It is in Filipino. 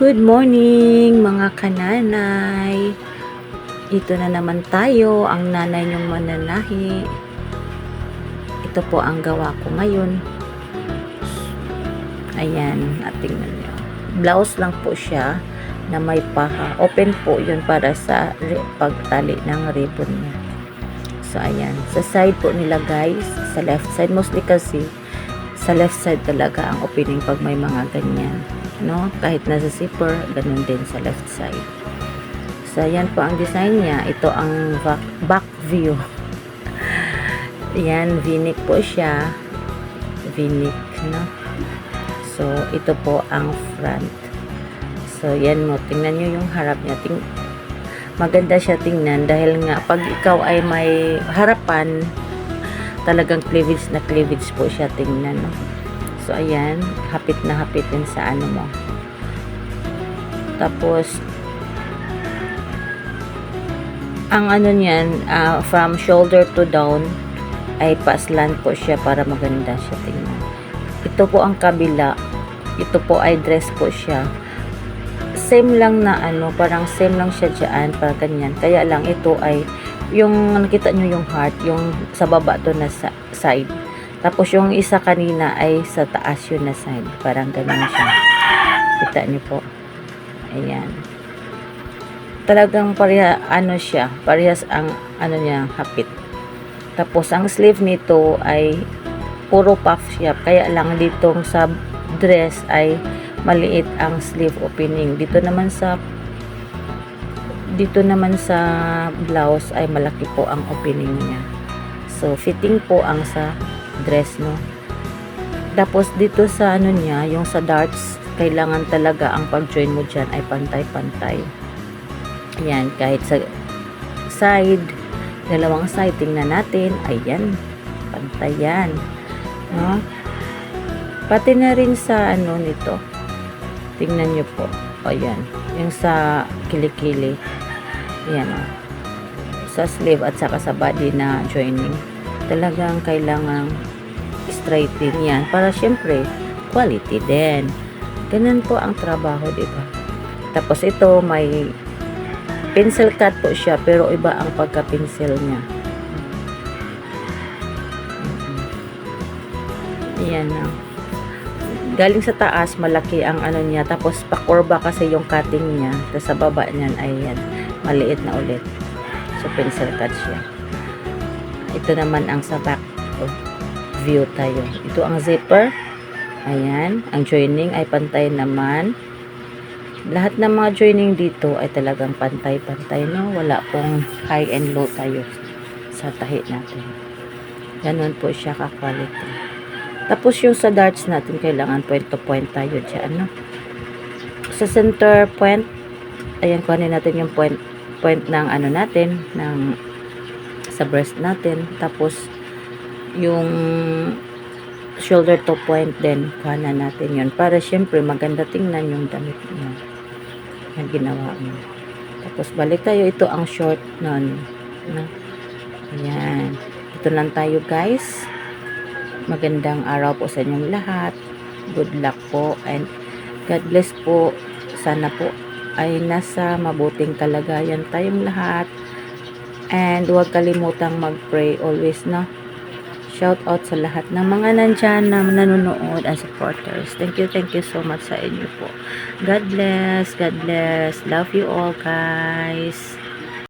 Good morning mga kananay. Ito na naman tayo, ang nanay niyong mananahi. Ito po ang gawa ko ngayon. Ayan, at tingnan niyo. Blouse lang po siya na may paha. Open po yun para sa pagtali ng ribbon niya. So ayan, sa side po nila guys, sa left side mostly kasi sa left side talaga ang opening pag may mga ganyan. No, kahit nasa zipper, ganun din sa left side. So, yan po ang design niya. Ito ang back view. Yan, v-neck po siya. V-neck, no? So, ito po ang front. So, yan mo. Tingnan nyo yung harap niya. Maganda siya tingnan dahil nga, pag ikaw ay may harapan, talagang cleavage na cleavage po siya tingnan, no? So, ayan, hapit na hapit din sa ano mo. Tapos, ang ano niyan, from shoulder to down, ay paslan po siya para maganda siya tingnan. Ito po ang kabila. Ito po ay dress po siya. Same lang na ano, parang same lang siya dyan, para ganyan. Kaya lang, ito ay, yung nakita nyo yung heart, yung sa baba to na side. Tapos yung isa kanina ay sa taas yun na side. Parang ganun siya. Kita niyo po. Ayan. Talagang ano siya. Parehas ang ano niya, hapit. Tapos ang sleeve nito ay puro puff siya. Kaya lang ditong sa dress ay maliit ang sleeve opening. Dito naman sa blouse ay malaki po ang opening niya. So fitting po ang sa dress, no? Tapos dito sa ano niya, yung sa darts, kailangan talaga ang pag-join mo dyan ay pantay-pantay. Ayan, kahit sa side, dalawang side, tingnan natin, ayan, pantay yan, no? Pati na rin sa ano nito, tingnan nyo po, ayan, yung sa kilikili, ayan, oh. Sa sleeve at saka sa body na joining, talagang kailangang straighten yan para syempre quality din. Ganun po ang trabaho, diba? Tapos ito may pencil cut po siya pero iba ang pagka-pencil niya. Ayan na. Galing sa taas malaki ang ano niya, tapos pakurba kasi yung cutting niya, tapos sa baba niyan ayan, maliit na ulit. So pencil cut siya. Ito naman ang sa back view tayo. Ito ang zipper. Ayan. Ang joining ay pantay naman. Lahat ng mga joining dito ay talagang pantay-pantay, no? Wala pong high and low tayo sa tahi natin. Ganon po siya ka-quality. Tapos yung sa darts natin, kailangan point to point tayo dyan, no? Sa center point, ayan, kuhanin natin yung point ng ano natin, ng sa breast natin. Tapos yung shoulder to point din, kuhanan natin yun para syempre maganda tingnan yung damit niya na ginawa mo. Tapos balik tayo, ito ang short nun, no? Ayan, ito lang tayo guys. Magandang araw po sa inyong lahat. Good luck po and God bless po. Sana po ay nasa mabuting kalagayan tayong lahat. And huwag kalimutang mag-pray always, no? Shout out sa lahat ng mga nandyan na nanonood and supporters. Thank you so much sa inyo po. God bless. God bless. Love you all, guys.